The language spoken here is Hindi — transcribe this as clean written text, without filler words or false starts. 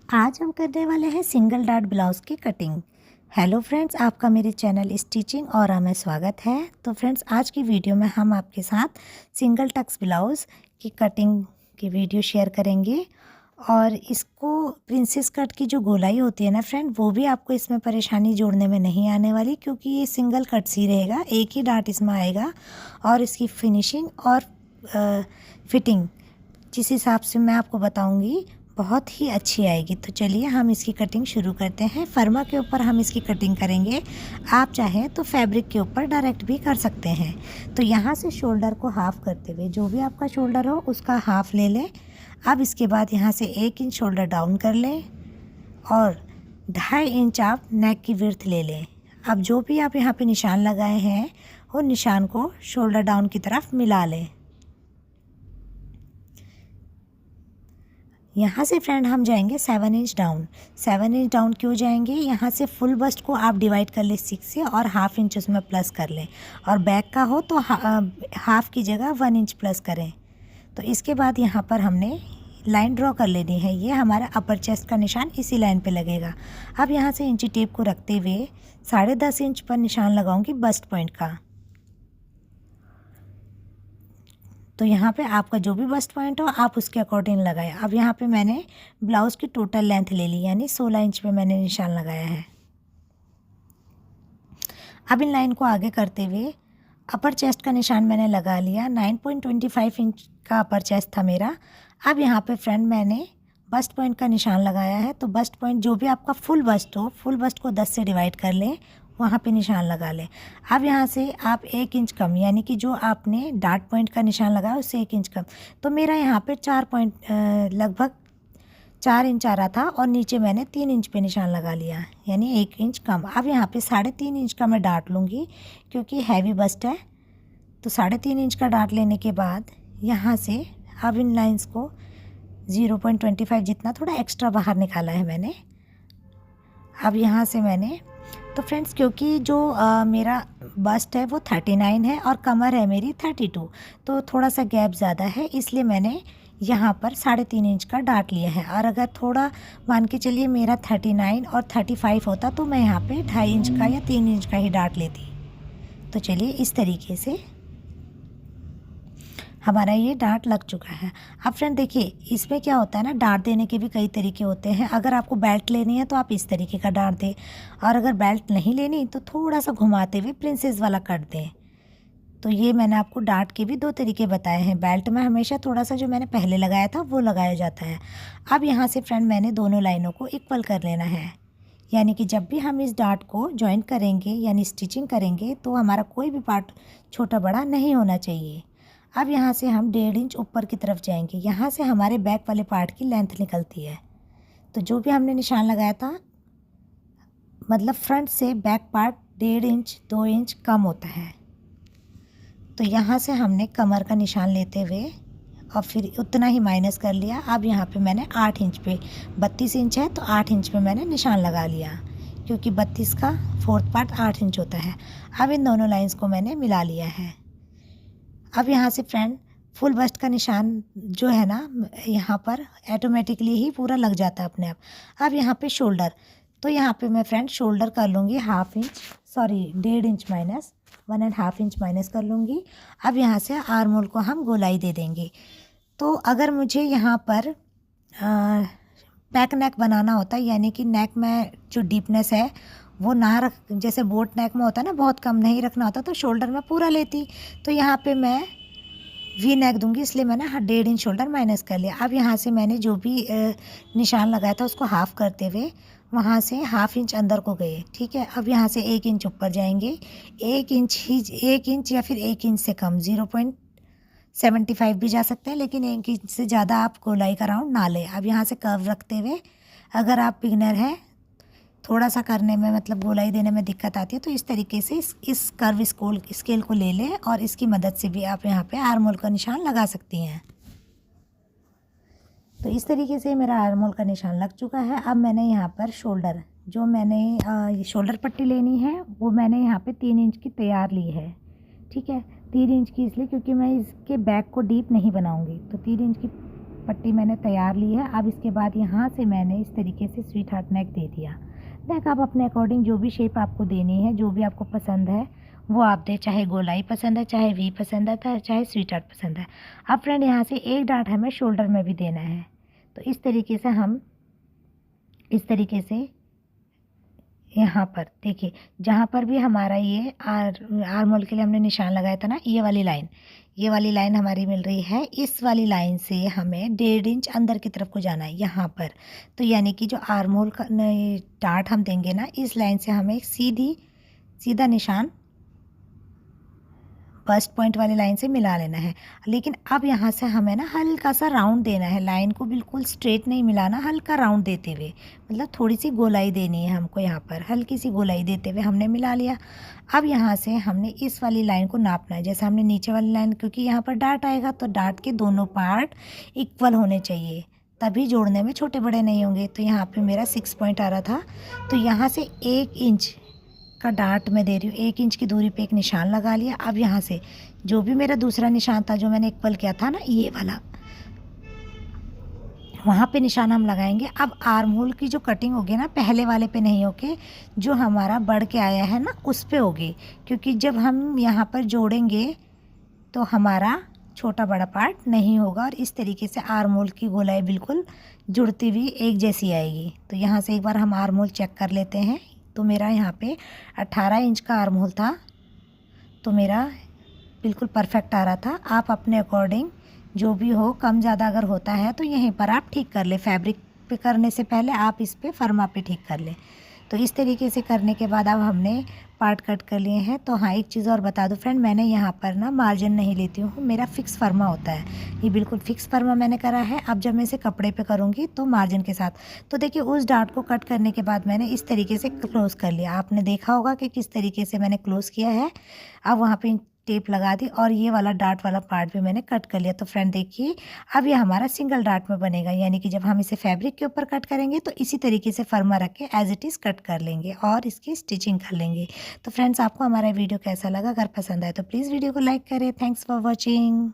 आज हम करने वाले हैं सिंगल डार्ट ब्लाउज़ की कटिंग। हेलो फ्रेंड्स, आपका मेरे चैनल स्टिचिंग और में स्वागत है। तो फ्रेंड्स, आज की वीडियो में हम आपके साथ सिंगल टक्स ब्लाउज़ की कटिंग की वीडियो शेयर करेंगे। और इसको प्रिंसेस कट की जो गोलाई होती है ना फ्रेंड, वो भी आपको इसमें परेशानी जोड़ने में नहीं आने वाली, क्योंकि ये सिंगल कट सी रहेगा, एक ही डार्ट इसमें आएगा। और इसकी फिनिशिंग और फिटिंग जिस हिसाब से मैं आपको बताऊंगी बहुत ही अच्छी आएगी। तो चलिए हम इसकी कटिंग शुरू करते हैं। फर्मा के ऊपर हम इसकी कटिंग करेंगे। आप चाहें तो फैब्रिक के ऊपर डायरेक्ट भी कर सकते हैं। तो यहाँ से शोल्डर को हाफ़ करते हुए, जो भी आपका शोल्डर हो उसका हाफ़ ले लें। अब इसके बाद यहाँ से 1 इंच शोल्डर डाउन कर लें और 2.5 इंच आप नेक की विड्थ ले लें। अब जो भी आप यहाँ पे निशान लगाए हैं वो निशान को शोल्डर डाउन की तरफ मिला लें। यहाँ से फ्रेंड हम जाएंगे 7 इंच डाउन। 7 इंच डाउन क्यों जाएंगे? यहाँ से फुल बस्ट को आप डिवाइड कर लें 6 से और हाफ़ इंच उसमें प्लस कर लें। और बैक का हो तो हाफ़ की जगह 1 इंच प्लस करें। तो इसके बाद यहाँ पर हमने लाइन ड्रॉ कर लेनी है। ये हमारा अपर चेस्ट का निशान इसी लाइन पे लगेगा। अब यहाँ से इंची टेप को रखते हुए 10.5 इंच पर निशान लगाऊंगी बस्ट पॉइंट का। तो यहाँ पे आपका जो भी बस्ट पॉइंट हो आप उसके अकॉर्डिंग लगाएं। अब यहाँ पे मैंने ब्लाउज़ की टोटल लेंथ ले ली, यानी 16 इंच पे मैंने निशान लगाया है। अब इन लाइन को आगे करते हुए अपर चेस्ट का निशान मैंने लगा लिया। 9.25 इंच का अपर चेस्ट था मेरा। अब यहाँ पे फ्रेंड मैंने बस्ट पॉइंट का निशान लगाया है। तो बस्ट पॉइंट जो भी आपका फुल बस्ट हो, फुल बस्ट को 10 से डिवाइड कर लें, वहाँ पे निशान लगा लें। अब यहाँ से आप 1 इंच कम, यानी कि जो आपने डार्ट पॉइंट का निशान लगाया उससे 1 इंच कम। तो मेरा यहाँ पे 4 पॉइंट लगभग 4 इंच आ रहा था और नीचे मैंने 3 इंच पे निशान लगा लिया, यानी 1 इंच कम। अब यहाँ पे 3.5 इंच का मैं डार्ट लूँगी, क्योंकि हैवी बस्ट है। तो 3.5 इंच का डार्ट लेने के बाद यहाँ से अब इन लाइंस को 0.25 जितना थोड़ा एक्स्ट्रा बाहर निकाला है मैंने। अब यहाँ से मैंने, तो फ्रेंड्स क्योंकि जो मेरा बस्ट है वो 39 है और कमर है मेरी 32, तो थोड़ा सा गैप ज़्यादा है, इसलिए मैंने यहाँ पर 3.5 इंच का डार्ट लिया है। और अगर थोड़ा मान के चलिए मेरा 39 और 35 होता तो मैं यहाँ पे 2.5 इंच का या 3 इंच का ही डार्ट लेती। तो चलिए इस तरीके से हमारा ये डार्ट लग चुका है। अब फ्रेंड देखिए, इसमें क्या होता है ना, डार्ट देने के भी कई तरीके होते हैं। अगर आपको बेल्ट लेनी है तो आप इस तरीके का डार्ट दें, और अगर बेल्ट नहीं लेनी तो थोड़ा सा घुमाते हुए प्रिंसेस वाला कट दें। तो ये मैंने आपको डार्ट के भी 2 तरीके बताए हैं। बेल्ट में हमेशा थोड़ा सा जो मैंने पहले लगाया था वो लगाया जाता है। अब यहाँ से फ्रेंड मैंने दोनों लाइनों को इक्वल कर लेना है, यानी कि जब भी हम इस डार्ट को जॉइंट करेंगे यानी स्टिचिंग करेंगे तो हमारा कोई भी पार्ट छोटा बड़ा नहीं होना चाहिए। अब यहाँ से हम 1.5 इंच ऊपर की तरफ जाएंगे। यहाँ से हमारे बैक वाले पार्ट की लेंथ निकलती है। तो जो भी हमने निशान लगाया था, मतलब फ्रंट से बैक पार्ट 1.5 इंच 2 इंच कम होता है। तो यहाँ से हमने कमर का निशान लेते हुए और फिर उतना ही माइनस कर लिया। अब यहाँ पे मैंने 8 इंच पे, 32 इंच है तो 8 इंच पे मैंने निशान लगा लिया, क्योंकि 32 का 4th पार्ट 8 इंच होता है। अब इन दोनों लाइंस को मैंने मिला लिया है। अब यहाँ से फ्रेंड फुल बस्ट का निशान जो है ना, यहाँ पर ऑटोमेटिकली ही पूरा लग जाता है अपने आप। अब यहाँ पे शोल्डर, तो यहाँ पे मैं फ्रेंड शोल्डर कर लूँगी 1.5 इंच माइनस 1.5 इंच माइनस कर लूँगी। अब यहाँ से आर्म होल को हम गोलाई दे देंगे। तो अगर मुझे यहाँ पर बैक नेक बनाना होता है, यानी कि नेक में जो डीपनेस है वो ना रख, जैसे बोट नेक में होता है ना, बहुत कम नहीं रखना होता, तो शोल्डर में पूरा लेती। तो यहाँ पे मैं वी नेक दूंगी, इसलिए मैंने 1.5 इंच शोल्डर माइनस कर लिया। अब यहाँ से मैंने जो भी निशान लगाया था उसको हाफ़ करते हुए वहाँ से 1/2 इंच अंदर को गए। ठीक है, अब यहाँ से 1 इंच ऊपर जाएंगे। 1 इंच या फिर 1 इंच से कम 0.75 भी जा सकते हैं, लेकिन 1 इंच से ज़्यादा आप गोलाई का राउंड ना लें। अब यहाँ से कर्व रखते हुए, अगर आप बिगनर हैं, थोड़ा सा करने में मतलब गोलाई देने में दिक्कत आती है, तो इस तरीके से इस कर्व स्केल को ले लें और इसकी मदद से भी आप यहाँ पे आर्म होल का निशान लगा सकती हैं। तो इस तरीके से मेरा आर्म होल का निशान लग चुका है। अब मैंने यहाँ पर शोल्डर, जो मैंने शोल्डर पट्टी लेनी है वो मैंने यहाँ पे 3 इंच की तैयार ली है। ठीक है, 3 इंच की इसलिए क्योंकि मैं इसके बैक को डीप नहीं बनाऊँगी, तो 3 इंच की पट्टी मैंने तैयार ली है। अब इसके बाद यहाँ से मैंने इस तरीके से स्वीट हार्ट नेक दे दिया। नेक आप अपने अकॉर्डिंग जो भी शेप आपको देनी है, जो भी आपको पसंद है वो आप दें, चाहे गोलाई पसंद है, चाहे वी पसंद है, चाहे स्वीट हार्ट पसंद है। अब फ्रेंड यहाँ से एक डार्ट हमें शोल्डर में भी देना है। तो इस तरीके से हम इस तरीके से यहाँ पर देखिए, जहाँ पर भी हमारा ये आर्म होल के लिए हमने निशान लगाया था ना, ये वाली लाइन हमारी मिल रही है। इस वाली लाइन से हमें 1.5 इंच अंदर की तरफ को जाना है यहाँ पर। तो यानी कि जो आर्म होल का डार्ट हम देंगे ना, इस लाइन से हमें एक सीधा निशान बस्ट पॉइंट वाली लाइन से मिला लेना है। लेकिन अब यहाँ से हमें ना हल्का सा राउंड देना है, लाइन को बिल्कुल स्ट्रेट नहीं मिलाना, हल्का राउंड देते हुए, मतलब थोड़ी सी गोलाई देनी है हमको। यहाँ पर हल्की सी गोलाई देते हुए हमने मिला लिया। अब यहाँ से हमने इस वाली लाइन को नापना है, जैसे हमने नीचे वाली लाइन, क्योंकि यहाँ पर डार्ट आएगा तो डार्ट के दोनों पार्ट इक्वल होने चाहिए, तभी जोड़ने में छोटे बड़े नहीं होंगे। तो यहाँ पे मेरा 6 पॉइंट आ रहा था, तो यहाँ से 1 इंच का डार्ट मैं दे रही हूँ। 1 इंच की दूरी पे एक निशान लगा लिया। अब यहाँ से जो भी मेरा दूसरा निशान था, जो मैंने इक्वल किया था ना, ये वाला, वहाँ पे निशान हम लगाएंगे। अब आर्म होल की जो कटिंग होगी ना, पहले वाले पे नहीं होके जो हमारा बढ़ के आया है ना, उस पे होगी, क्योंकि जब हम यहाँ पर जोड़ेंगे तो हमारा छोटा बड़ा पार्ट नहीं होगा और इस तरीके से आर्म होल की गोलाई बिल्कुल जुड़ती हुई एक जैसी आएगी। तो यहाँ से एक बार हम आर्म होल चेक कर लेते हैं। तो मेरा यहाँ पे 18 इंच का आर्म होल था, तो मेरा बिल्कुल परफेक्ट आ रहा था। आप अपने अकॉर्डिंग जो भी हो, कम ज़्यादा अगर होता है तो यहीं पर आप ठीक कर ले। फैब्रिक पे करने से पहले आप इस पे फर्मा पे ठीक कर ले। तो इस तरीके से करने के बाद अब हमने पार्ट कट कर लिए हैं। तो हाँ, एक चीज़ और बता दूं फ्रेंड, मैंने यहाँ पर ना मार्जिन नहीं लेती हूँ, मेरा फ़िक्स फर्मा होता है। ये बिल्कुल फ़िक्स फर्मा मैंने करा है। अब जब मैं इसे कपड़े पे करूँगी तो मार्जिन के साथ। तो देखिए, उस डार्ट को कट करने के बाद मैंने इस तरीके से क्लोज़ कर लिया। आपने देखा होगा कि किस तरीके से मैंने क्लोज़ किया है। अब वहाँ पे टेप लगा दी और ये वाला डार्ट वाला पार्ट भी मैंने कट कर लिया। तो फ्रेंड देखिए, अब ये हमारा सिंगल डार्ट में बनेगा, यानी कि जब हम इसे फैब्रिक के ऊपर कट करेंगे तो इसी तरीके से फर्मा रख के एज इट इज़ कट कर लेंगे और इसकी स्टिचिंग कर लेंगे। तो फ्रेंड्स, आपको हमारा वीडियो कैसा लगा? अगर पसंद आए तो प्लीज़ वीडियो को लाइक करें। Thanks for watching.